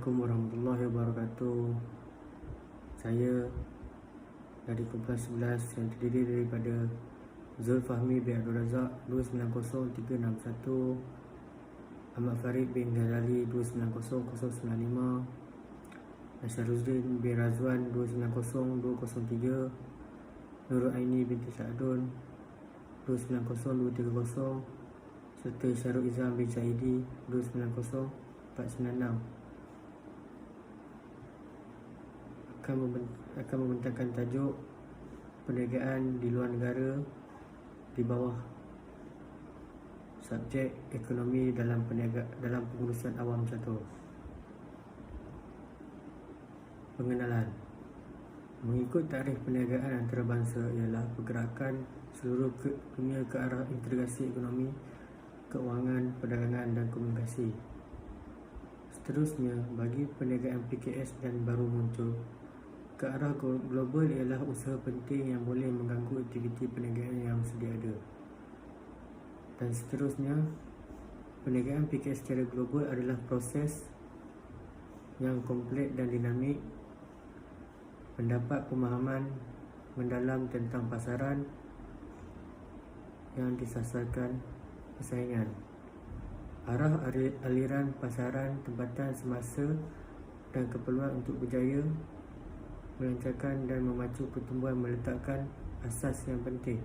Assalamualaikum warahmatullahi wabarakatuh. Saya dari kumpulan 11 yang terdiri daripada Zulfahmi bin Abdul Razak 290361, Ahmad Farid bin Ghazali 290095, Nasharuddin bin Razwan 290203, Nurul Aini binti Sa'adun 290230, serta Syarul Izam bin Syahidi 290496 akan membentangkan tajuk perniagaan di luar negara di bawah subjek ekonomi dalam pengurusan awam 1. Pengenalan. Mengikut tarikh perniagaan antarabangsa ialah pergerakan seluruh dunia ke arah integrasi ekonomi, keuangan, perdagangan dan komunikasi. Seterusnya, bagi perniagaan PKS dan baru muncul ke arah global ialah usaha penting yang boleh mengganggu aktiviti perniagaan yang sedia ada. Dan seterusnya, perniagaan PKS secara global adalah proses yang kompleks dan dinamik, mendapat pemahaman mendalam tentang pasaran yang disasarkan persaingan, arah aliran pasaran tempatan semasa dan keperluan untuk berjaya melancarkan dan memacu pertumbuhan meletakkan asas yang penting.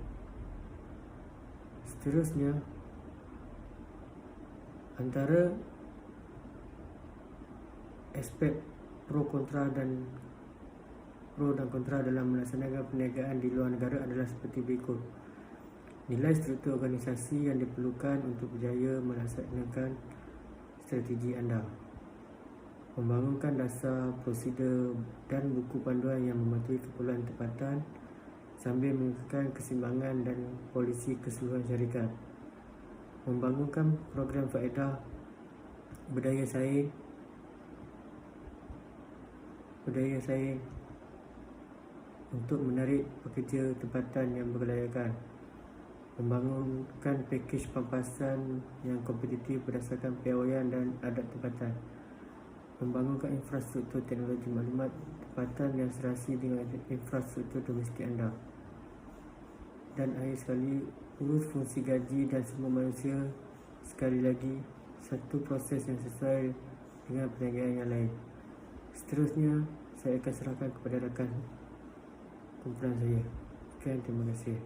Seterusnya, antara aspek pro dan kontra dalam melaksanakan perniagaan di luar negara adalah seperti berikut. Nilai struktur organisasi yang diperlukan untuk berjaya melaksanakan strategi anda. Membangunkan dasar, prosedur dan buku panduan yang mematuhi keperluan tempatan sambil mengekalkan keseimbangan dan polisi keseluruhan syarikat. Membangunkan program faedah budaya saing untuk menarik pekerja tempatan yang berkelayakan. Membangunkan pakej pampasan yang kompetitif berdasarkan piawaian dan adat tempatan. Membangunkan infrastruktur teknologi maklumat tempatan yang serasi dengan infrastruktur domestik anda. Dan akhir sekali, urus fungsi gaji dan semua manusia. Sekali lagi, satu proses yang sesuai dengan perniagaan yang lain. Seterusnya, saya akan serahkan kepada rakan kumpulan saya. Sekian, terima kasih.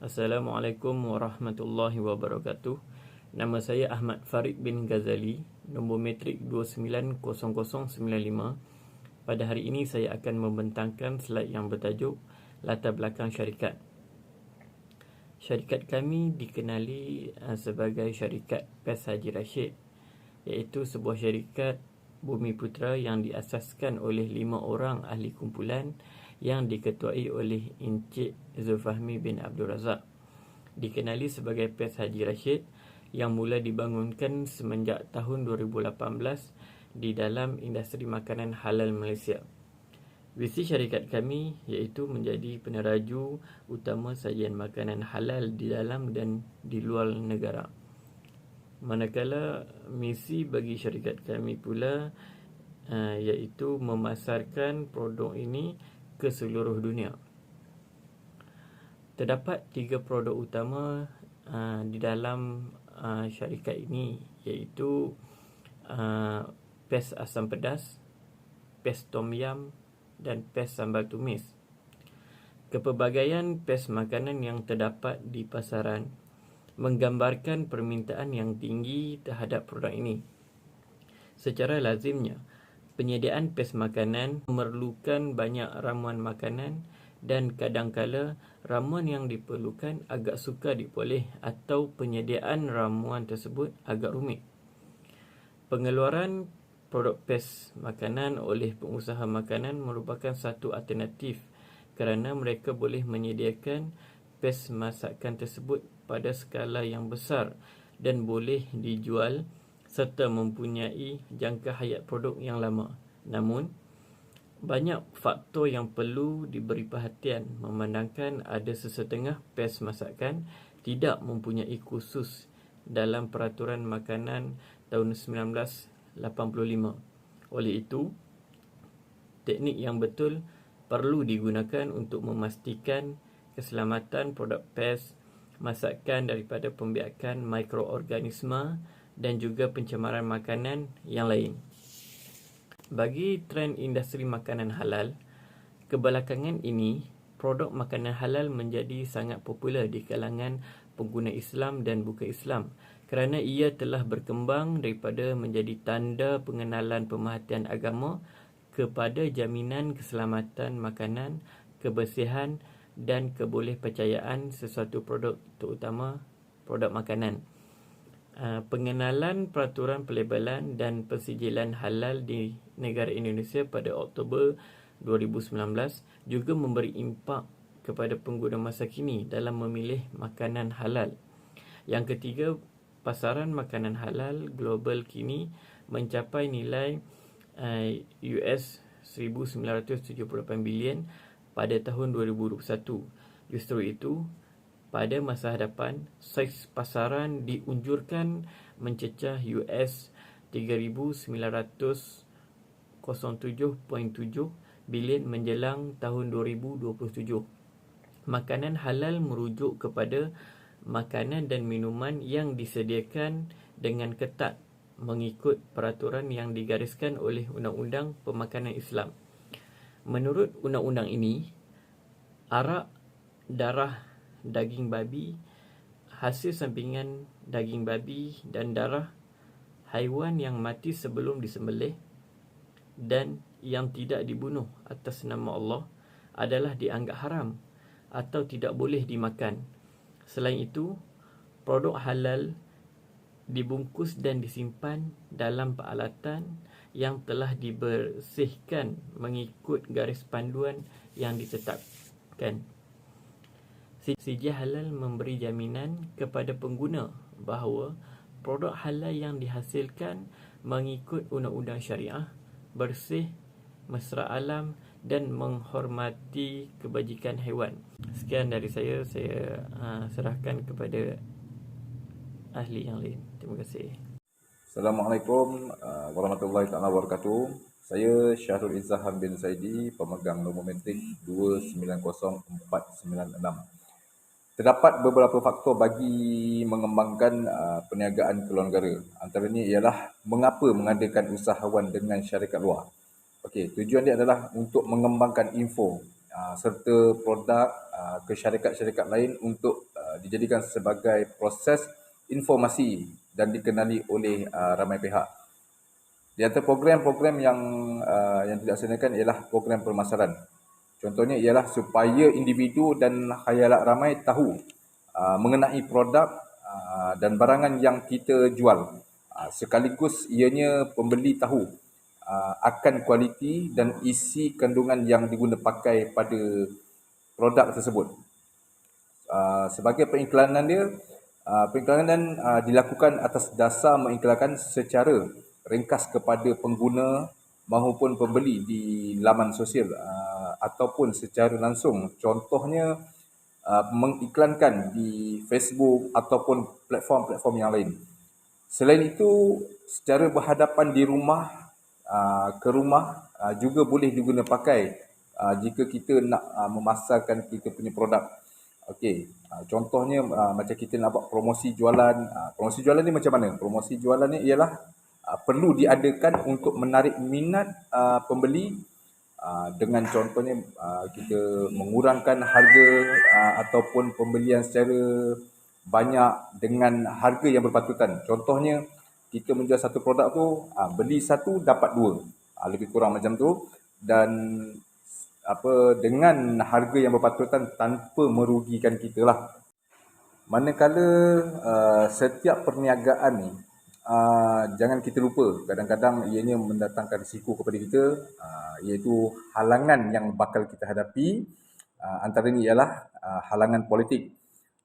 Assalamualaikum warahmatullahi wabarakatuh. Nama saya Ahmad Farid bin Ghazali, nombor metrik 290095. Pada hari ini saya akan membentangkan slide yang bertajuk Latar Belakang Syarikat. Syarikat kami dikenali sebagai syarikat PES Haji Rashid, iaitu sebuah syarikat Bumi Putera yang diasaskan oleh 5 orang ahli kumpulan yang diketuai oleh Encik Zulfahmi bin Abdul Razak. Dikenali sebagai PES Haji Rashid yang mula dibangunkan semenjak tahun 2018 di dalam industri makanan halal Malaysia. Visi syarikat kami iaitu menjadi peneraju utama sajian makanan halal di dalam dan di luar negara. Manakala misi bagi syarikat kami pula iaitu memasarkan produk ini ke seluruh dunia. Terdapat 3 produk utama di dalam syarikat ini, iaitu PES asam pedas, PES tom yam dan PES sambal tumis. Kepelbagaian PES makanan yang terdapat di pasaran menggambarkan permintaan yang tinggi terhadap produk ini. Secara lazimnya, penyediaan PES makanan memerlukan banyak ramuan makanan dan kadangkala ramuan yang diperlukan agak sukar diperoleh atau penyediaan ramuan tersebut agak rumit. Pengeluaran produk PES makanan oleh pengusaha makanan merupakan satu alternatif kerana mereka boleh menyediakan PES masakan tersebut pada skala yang besar dan boleh dijual serta mempunyai jangka hayat produk yang lama. Namun, banyak faktor yang perlu diberi perhatian memandangkan ada sesetengah PES masakan tidak mempunyai khusus dalam peraturan makanan tahun 1985. Oleh itu, teknik yang betul perlu digunakan untuk memastikan keselamatan produk PES, masakan daripada pembiakan mikroorganisma dan juga pencemaran makanan yang lain. Bagi trend industri makanan halal, kebelakangan ini, produk makanan halal menjadi sangat popular di kalangan pengguna Islam dan bukan Islam kerana ia telah berkembang daripada menjadi tanda pengenalan pemerhatian agama kepada jaminan keselamatan makanan, kebersihan dan kebolehpercayaan sesuatu produk, terutama produk makanan. Pengenalan peraturan pelabelan dan pensijilan halal di negara Indonesia pada Oktober 2019 juga memberi impak kepada pengguna masa kini dalam memilih makanan halal. Yang ketiga, pasaran makanan halal global kini mencapai nilai US 1978 bilion pada tahun 2021. Justru itu, pada masa hadapan, saiz pasaran diunjurkan mencecah US 3,907.7 bilion menjelang tahun 2027. Makanan halal merujuk kepada makanan dan minuman yang disediakan dengan ketat mengikut peraturan yang digariskan oleh Undang-Undang Pemakanan Islam. Menurut undang-undang ini, arak, darah daging babi, hasil sampingan daging babi dan darah haiwan yang mati sebelum disembelih dan yang tidak dibunuh atas nama Allah adalah dianggap haram atau tidak boleh dimakan. Selain itu, produk halal dibungkus dan disimpan dalam peralatan yang telah dibersihkan mengikut garis panduan yang ditetapkan. Sijil halal memberi jaminan kepada pengguna bahawa produk halal yang dihasilkan mengikut undang-undang syariah, bersih, mesra alam dan menghormati kebajikan haiwan. Sekian dari saya serahkan kepada ahli yang lain. Terima kasih. Assalamualaikum warahmatullahi wabarakatuh. Saya Syahrul Izzaham bin Saidi, pemegang nombor metrik 290496. Terdapat beberapa faktor bagi mengembangkan perniagaan keluar negara. Antaranya ialah mengapa mengadakan usahawan dengan syarikat luar. Okey, tujuan dia adalah untuk mengembangkan info serta produk ke syarikat-syarikat lain untuk dijadikan sebagai proses informasi dan dikenali oleh ramai pihak. Di antara program-program yang dilaksanakan ialah program pemasaran. Contohnya ialah supaya individu dan khayalak ramai tahu mengenai produk dan barangan yang kita jual. Sekaligus ianya pembeli tahu akan kualiti dan isi kandungan yang diguna pakai pada produk tersebut. Sebagai pengiklanan dia, pengiklanan dilakukan atas dasar mengiklankan secara ringkas kepada pengguna maupun pembeli di laman sosial ataupun secara langsung. Contohnya mengiklankan di Facebook ataupun platform-platform yang lain. Selain itu, secara berhadapan di rumah ke rumah juga boleh diguna pakai jika kita nak memasarkan kita punya produk. Okey, contohnya macam kita nak buat promosi jualan. Promosi jualan ni macam mana? Promosi jualan ni ialah perlu diadakan untuk menarik minat pembeli dengan contohnya kita mengurangkan harga ataupun pembelian secara banyak dengan harga yang berpatutan. Contohnya kita menjual satu produk tu, beli satu dapat dua, lebih kurang macam tu, dan dengan harga yang berpatutan tanpa merugikan kita lah. Manakala setiap perniagaan ni jangan kita lupa, kadang-kadang ianya mendatangkan risiko kepada kita, iaitu halangan yang bakal kita hadapi. Antaranya ialah halangan politik.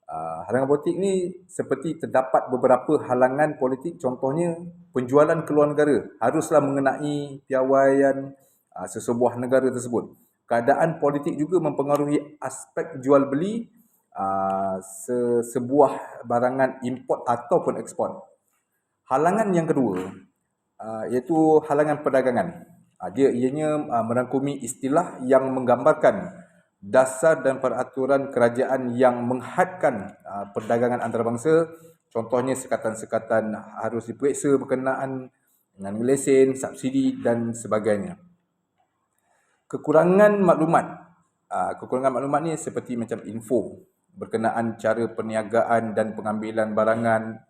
Halangan politik ni seperti terdapat beberapa halangan politik, contohnya penjualan keluar negara haruslah mengenai piawaian sesebuah negara tersebut. Keadaan politik juga mempengaruhi aspek jual beli sebuah barangan import ataupun ekspor. Halangan yang kedua iaitu halangan perdagangan. Ianya merangkumi istilah yang menggambarkan dasar dan peraturan kerajaan yang menghadkan perdagangan antarabangsa. Contohnya sekatan-sekatan harus diperiksa berkenaan dengan lesen, subsidi dan sebagainya. Kekurangan maklumat ni seperti macam info berkenaan cara perniagaan dan pengambilan barangan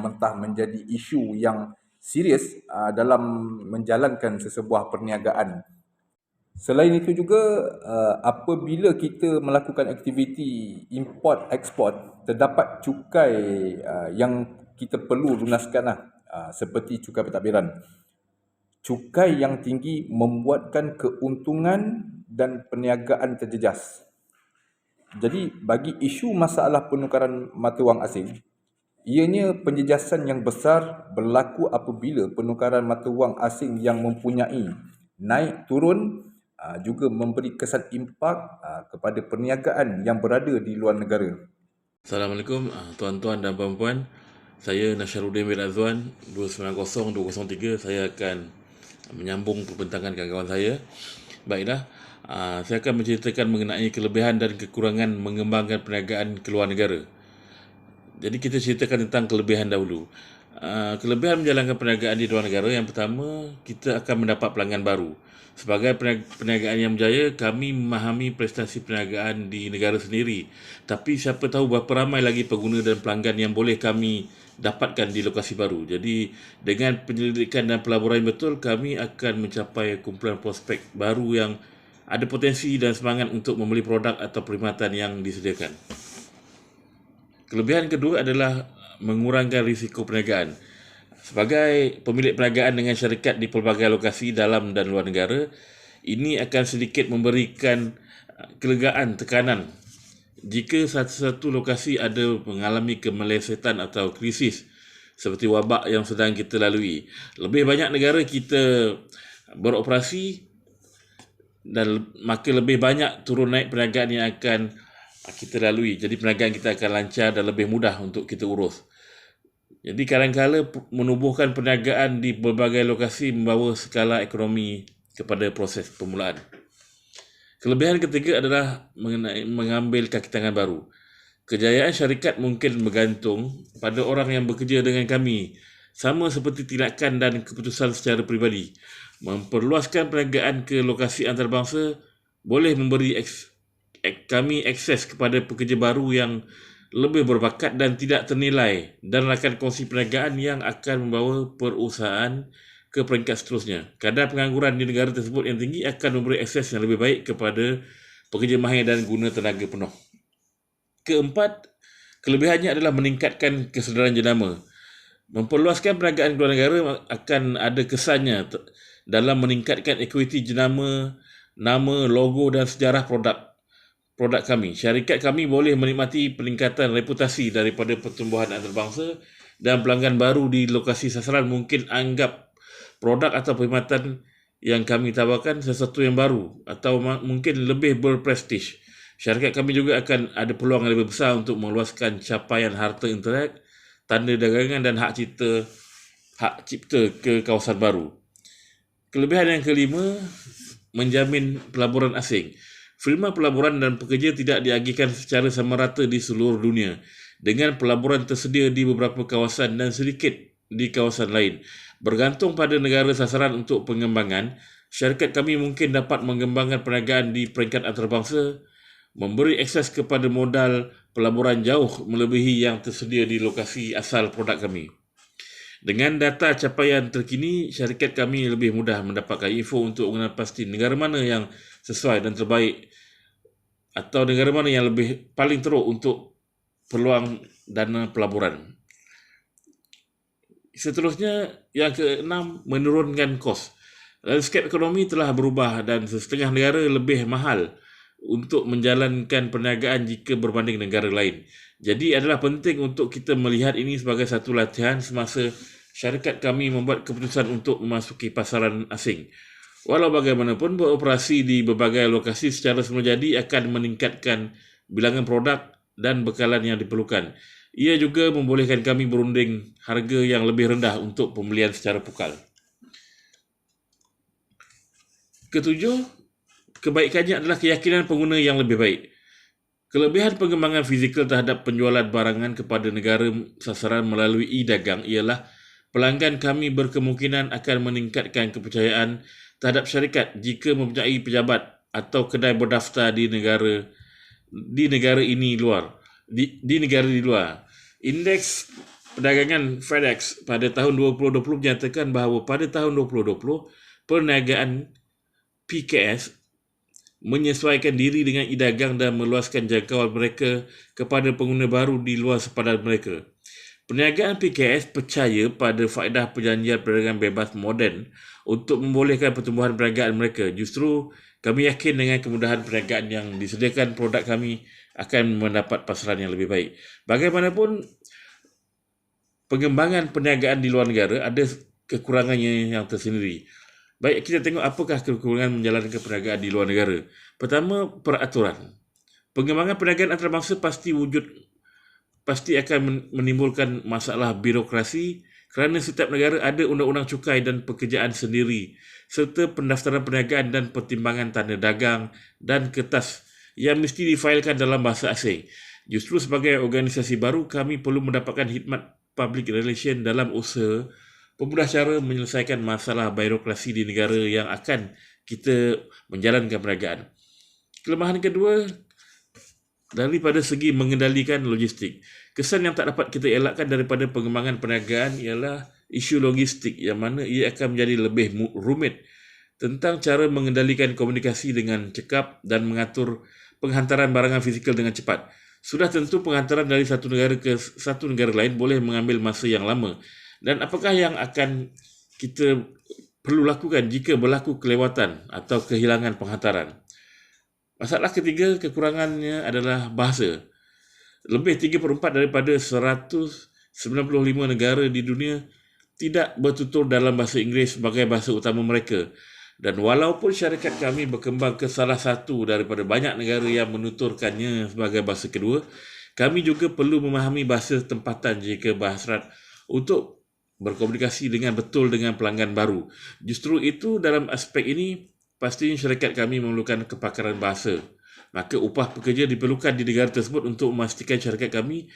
mentah menjadi isu yang serius dalam menjalankan sesebuah perniagaan. Selain itu juga, apabila kita melakukan aktiviti import ekspor, terdapat cukai yang kita perlu lunaskan seperti cukai pentadbiran. Cukai yang tinggi membuatkan keuntungan dan perniagaan terjejas. Jadi bagi isu masalah penukaran mata wang asing, ianya penjejasan yang besar berlaku apabila penukaran mata wang asing yang mempunyai naik turun juga memberi kesan impak kepada perniagaan yang berada di luar negara. Assalamualaikum tuan-tuan dan puan-puan. Saya Nasharuddin bin Azwan 290-203. Saya akan menyambung perbincangan kawan-kawan saya. Baiklah, saya akan menceritakan mengenai kelebihan dan kekurangan mengembangkan perniagaan ke luar negara. Jadi kita ceritakan tentang kelebihan dahulu. Kelebihan menjalankan perniagaan di luar negara, yang pertama, kita akan mendapat pelanggan baru. Sebagai perniagaan yang berjaya, kami memahami prestasi perniagaan di negara sendiri. Tapi siapa tahu berapa ramai lagi pengguna dan pelanggan yang boleh kami dapatkan di lokasi baru. Jadi dengan penyelidikan dan pelaburan betul, kami akan mencapai kumpulan prospek baru yang ada potensi dan semangat untuk membeli produk atau perkhidmatan yang disediakan. Kelebihan kedua adalah mengurangkan risiko perniagaan. Sebagai pemilik perniagaan dengan syarikat di pelbagai lokasi dalam dan luar negara, ini akan sedikit memberikan kelegaan tekanan jika satu-satu lokasi ada mengalami kemelesetan atau krisis seperti wabak yang sedang kita lalui. Lebih banyak negara kita beroperasi dan maka lebih banyak turun naik perniagaan yang akan kita lalui. Jadi perniagaan kita akan lancar dan lebih mudah untuk kita urus. Jadi kadang-kadang menubuhkan perniagaan di berbagai lokasi membawa skala ekonomi kepada proses permulaan. Kelebihan ketiga adalah mengenai mengambil kaki tangan baru. Kejayaan syarikat mungkin bergantung pada orang yang bekerja dengan kami, sama seperti tindakan dan keputusan secara peribadi. Memperluaskan perniagaan ke lokasi antarabangsa boleh memberi kami akses kepada pekerja baru yang lebih berbakat dan tidak ternilai, dan rakan kongsi perniagaan yang akan membawa perusahaan ke peringkat seterusnya. Kadar pengangguran di negara tersebut yang tinggi akan memberi akses yang lebih baik kepada pekerja mahir dan guna tenaga penuh. Keempat, kelebihannya adalah meningkatkan kesedaran jenama. Memperluaskan perniagaan luar negara akan ada kesannya dalam meningkatkan equity jenama, nama, logo dan sejarah produk kami. Syarikat kami boleh menikmati peningkatan reputasi daripada pertumbuhan antarabangsa, dan pelanggan baru di lokasi sasaran mungkin anggap produk atau perkhidmatan yang kami tawarkan sesuatu yang baru atau mungkin lebih berprestij. Syarikat kami juga akan ada peluang yang lebih besar untuk meluaskan capaian harta intelek, tanda dagangan dan hak cipta ke kawasan baru. Kelebihan yang kelima, menjamin pelaburan asing. Firma pelaburan dan pekerja tidak diagihkan secara sama rata di seluruh dunia. Dengan pelaburan tersedia di beberapa kawasan dan sedikit di kawasan lain, bergantung pada negara sasaran untuk pengembangan, syarikat kami mungkin dapat mengembangkan perniagaan di peringkat antarabangsa, memberi akses kepada modal pelaburan jauh melebihi yang tersedia di lokasi asal produk kami. Dengan data capaian terkini, syarikat kami lebih mudah mendapatkan info untuk mengenal pasti negara mana yang sesuai dan terbaik atau negara mana yang lebih paling teruk untuk peluang dana pelaburan. Seterusnya, yang keenam, menurunkan kos. Landscape ekonomi telah berubah dan setengah negara lebih mahal untuk menjalankan perniagaan jika berbanding negara lain. Jadi adalah penting untuk kita melihat ini sebagai satu latihan semasa syarikat kami membuat keputusan untuk memasuki pasaran asing. Walau bagaimanapun, beroperasi di berbagai lokasi secara semulajadi akan meningkatkan bilangan produk dan bekalan yang diperlukan. Ia juga membolehkan kami berunding harga yang lebih rendah untuk pembelian secara pukal. Ketujuh, kebaikannya adalah keyakinan pengguna yang lebih baik. Kelebihan pengembangan fizikal terhadap penjualan barangan kepada negara sasaran melalui e-dagang ialah pelanggan kami berkemungkinan akan meningkatkan kepercayaan terhadap syarikat jika mempunyai pejabat atau kedai berdaftar di negara ini luar. Di negara di luar. Indeks perdagangan FedEx pada tahun 2020 menyatakan bahawa pada tahun 2020 perniagaan PKS menyesuaikan diri dengan e-dagang dan meluaskan jangkauan mereka kepada pengguna baru di luar sepadan mereka. Perniagaan PKS percaya pada faedah perjanjian perdagangan bebas moden untuk membolehkan pertumbuhan perniagaan mereka. Justru kami yakin dengan kemudahan perniagaan yang disediakan, produk kami akan mendapat pasaran yang lebih baik. Bagaimanapun, pengembangan perniagaan di luar negara ada kekurangannya yang tersendiri. Baik, kita tengok apakah kekurangan menjalankan perniagaan di luar negara. Pertama, peraturan. Pengembangan perniagaan antarabangsa pasti akan menimbulkan masalah birokrasi kerana setiap negara ada undang-undang cukai dan pekerjaan sendiri serta pendaftaran perniagaan dan pertimbangan tanda dagang dan kertas yang mesti difailkan dalam bahasa asing. Justru sebagai organisasi baru, kami perlu mendapatkan khidmat public relation dalam usaha pemudah cara menyelesaikan masalah birokrasi di negara yang akan kita menjalankan perniagaan. Kelemahan kedua, daripada segi mengendalikan logistik. Kesan yang tak dapat kita elakkan daripada pengembangan perniagaan ialah isu logistik yang mana ia akan menjadi lebih rumit tentang cara mengendalikan komunikasi dengan cekap dan mengatur penghantaran barangan fizikal dengan cepat. Sudah tentu penghantaran dari satu negara ke satu negara lain boleh mengambil masa yang lama. Dan apakah yang akan kita perlu lakukan jika berlaku kelewatan atau kehilangan penghantaran? Masalah ketiga, kekurangannya adalah bahasa. Lebih 3/4 daripada 195 negara di dunia tidak bertutur dalam bahasa Inggeris sebagai bahasa utama mereka. Dan walaupun syarikat kami berkembang ke salah satu daripada banyak negara yang menuturkannya sebagai bahasa kedua, kami juga perlu memahami bahasa tempatan jika berhasrat untuk berkomunikasi dengan betul dengan pelanggan baru. Justru itu, dalam aspek ini, pastinya syarikat kami memerlukan kepakaran bahasa. Maka upah pekerja diperlukan di negara tersebut untuk memastikan syarikat kami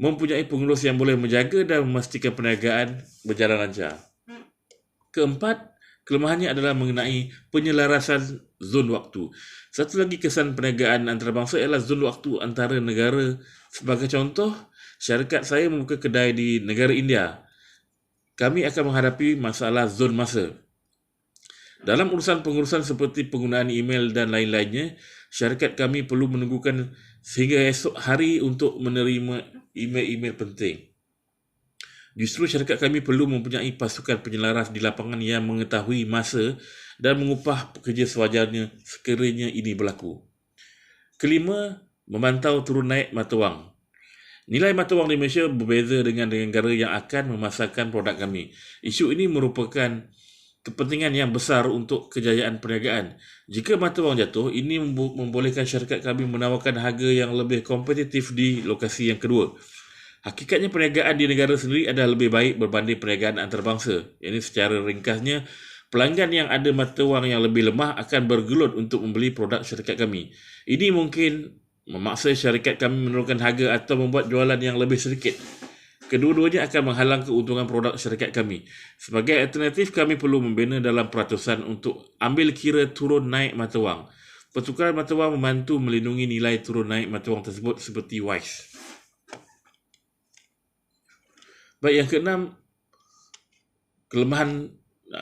mempunyai pengurus yang boleh menjaga dan memastikan perniagaan berjalan lancar. Keempat, kelemahannya adalah mengenai penyelarasan zon waktu. Satu lagi kesan perniagaan antarabangsa ialah zon waktu antara negara. Sebagai contoh, syarikat saya membuka kedai di negara India. Kami akan menghadapi masalah zon masa. Dalam urusan pengurusan seperti penggunaan email dan lain-lainnya, syarikat kami perlu menunggukan sehingga esok hari untuk menerima email-email penting. Justru syarikat kami perlu mempunyai pasukan penyelaras di lapangan yang mengetahui masa dan mengupah pekerja sewajarnya sekiranya ini berlaku. Kelima, memantau turun naik mata wang. Nilai mata wang di Malaysia berbeza dengan negara yang akan memasarkan produk kami. Isu ini merupakan kepentingan yang besar untuk kejayaan perniagaan. Jika mata wang jatuh, ini membolehkan syarikat kami menawarkan harga yang lebih kompetitif di lokasi yang kedua. Hakikatnya perniagaan di negara sendiri adalah lebih baik berbanding perniagaan antarabangsa. Ini secara ringkasnya, pelanggan yang ada mata wang yang lebih lemah akan bergelut untuk membeli produk syarikat kami. Ini mungkin memaksa syarikat kami menurunkan harga atau membuat jualan yang lebih sedikit. Kedua-duanya akan menghalang keuntungan produk syarikat kami. Sebagai alternatif, kami perlu membina dalam peratusan untuk ambil kira turun naik mata wang. Pertukaran mata wang membantu melindungi nilai turun naik mata wang tersebut seperti WISE. Baik, yang keenam, kelemahan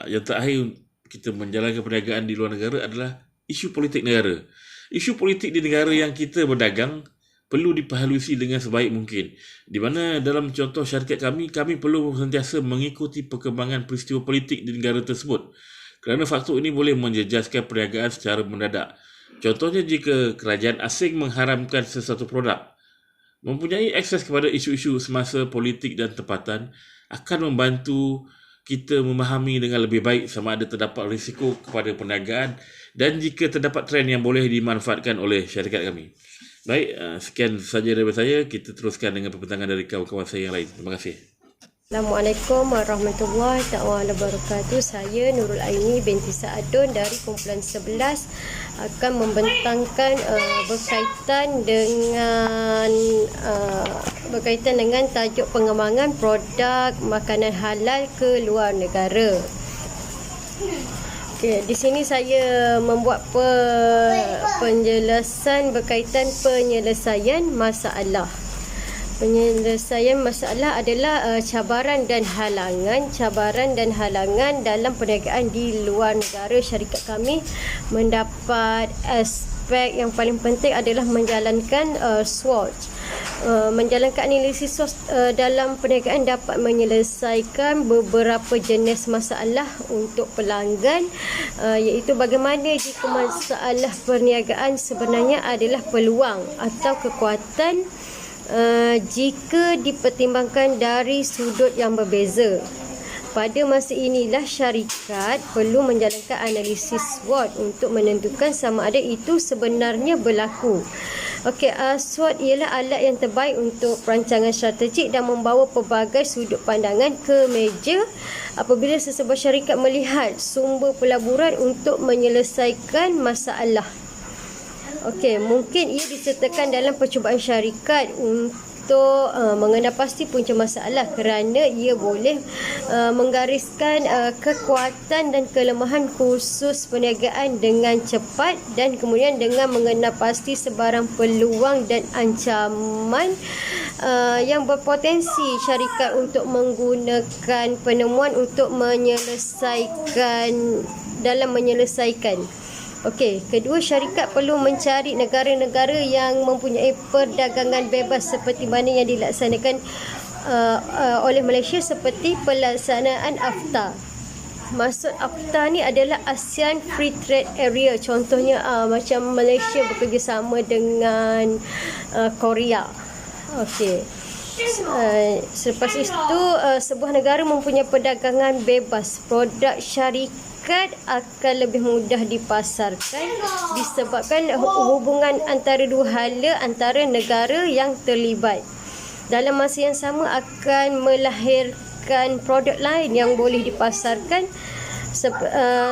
yang terakhir kita menjalankan perniagaan di luar negara adalah isu politik negara. Isu politik di negara yang kita berdagang perlu diperhalusi dengan sebaik mungkin. Di mana dalam contoh syarikat kami perlu sentiasa mengikuti perkembangan peristiwa politik di negara tersebut. Kerana faktor ini boleh menjejaskan perniagaan secara mendadak. Contohnya jika kerajaan asing mengharamkan sesuatu produk. Mempunyai akses kepada isu-isu semasa politik dan tempatan akan membantu kita memahami dengan lebih baik sama ada terdapat risiko kepada perniagaan dan jika terdapat trend yang boleh dimanfaatkan oleh syarikat kami. Baik, sekian saja daripada saya. Kita teruskan dengan perbincangan dari kawan-kawan saya yang lain. Terima kasih. Assalamualaikum warahmatullahi taala wabarakatuh. Saya Nurul Aini binti Saadun dari kumpulan 11 akan membentangkan berkaitan dengan tajuk pengembangan produk makanan halal ke luar negara. Okay, di sini saya membuat penjelasan berkaitan penyelesaian masalah. Penyelesaian masalah adalah cabaran dan halangan dalam perniagaan di luar negara. Syarikat kami mendapat aspek yang paling penting adalah menjalankan SWOT. Menjalankan analisis SWOT dalam perniagaan dapat menyelesaikan beberapa jenis masalah untuk pelanggan, iaitu bagaimana jika masalah perniagaan sebenarnya adalah peluang atau kekuatan jika dipertimbangkan dari sudut yang berbeza. Pada masa inilah syarikat perlu menjalankan analisis SWOT untuk menentukan sama ada itu sebenarnya berlaku. SWOT ialah alat yang terbaik untuk perancangan strategik dan membawa pelbagai sudut pandangan ke meja apabila sesebuah syarikat melihat sumber pelaburan untuk menyelesaikan masalah. Mungkin ia disertakan dalam percubaan syarikat untuk mengenal pasti punca masalah kerana ia boleh menggariskan kekuatan dan kelemahan khusus perniagaan dengan cepat dan kemudian dengan mengenal pasti sebarang peluang dan ancaman yang berpotensi syarikat untuk menggunakan penemuan untuk menyelesaikan. Kedua, syarikat perlu mencari negara-negara yang mempunyai perdagangan bebas seperti mana yang dilaksanakan oleh Malaysia seperti pelaksanaan AFTA. Maksud AFTA ni adalah ASEAN Free Trade Area. Contohnya macam Malaysia bekerjasama dengan Korea. Selepas itu sebuah negara mempunyai perdagangan bebas. Produk syarikat akan lebih mudah dipasarkan disebabkan hubungan antara dua hala antara negara yang terlibat. Dalam masa yang sama akan melahirkan produk lain yang boleh dipasarkan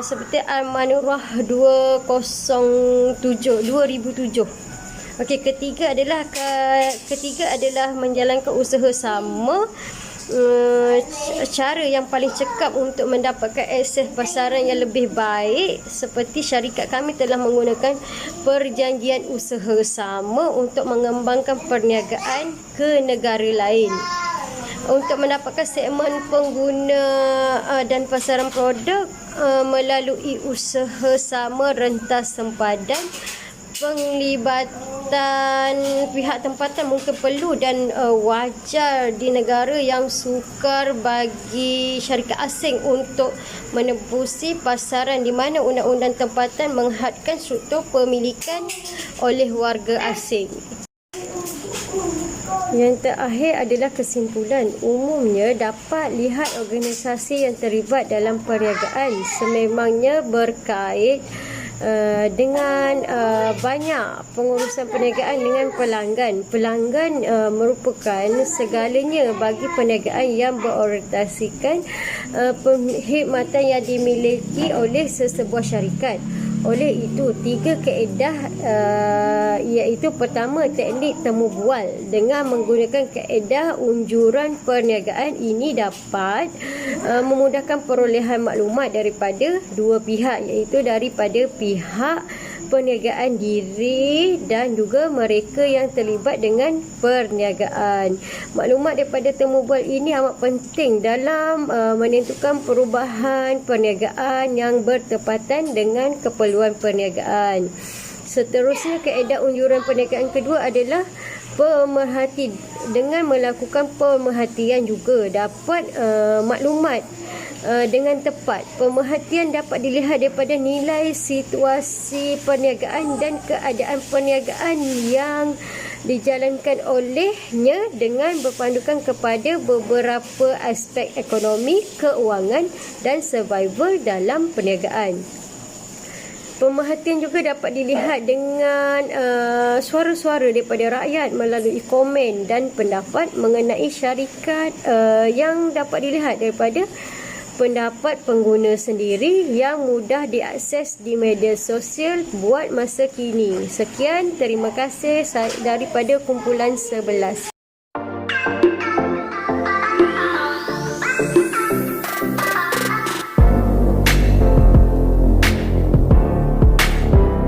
seperti Al-Manurah 2007. Ketiga adalah menjalankan usaha sama. Cara yang paling cekap untuk mendapatkan akses pasaran yang lebih baik seperti syarikat kami telah menggunakan perjanjian usaha sama untuk mengembangkan perniagaan ke negara lain. Untuk mendapatkan segmen pengguna dan pasaran produk melalui usaha sama rentas sempadan, penglibatan pihak tempatan mungkin perlu dan wajar di negara yang sukar bagi syarikat asing untuk menembusi pasaran di mana undang-undang tempatan menghadkan struktur pemilikan oleh warga asing. Yang terakhir adalah kesimpulan. Umumnya dapat lihat organisasi yang terlibat dalam perniagaan sememangnya berkait dengan banyak pengurusan perniagaan dengan pelanggan. Pelanggan merupakan segalanya bagi perniagaan yang berorientasikan perkhidmatan yang dimiliki oleh sesebuah syarikat. Oleh itu, 3 kaedah iaitu pertama, teknik temu bual. Dengan menggunakan kaedah unjuran perniagaan ini dapat memudahkan perolehan maklumat daripada dua pihak, iaitu daripada pihak perniagaan diri dan juga mereka yang terlibat dengan perniagaan. Maklumat daripada temu bual ini amat penting dalam menentukan perubahan perniagaan yang bertepatan dengan keperluan perniagaan. Seterusnya, kaedah unjuran perniagaan kedua adalah pemerhati. Dengan melakukan pemerhatian juga dapat maklumat dengan tepat. Pemerhatian dapat dilihat daripada nilai situasi perniagaan dan keadaan perniagaan yang dijalankan olehnya dengan berpandukan kepada beberapa aspek ekonomi, keuangan dan survival dalam perniagaan. Pemerhatian juga dapat dilihat dengan suara-suara daripada rakyat melalui komen dan pendapat mengenai syarikat yang dapat dilihat daripada pendapat pengguna sendiri yang mudah diakses di media sosial buat masa kini. Sekian, terima kasih daripada kumpulan 11.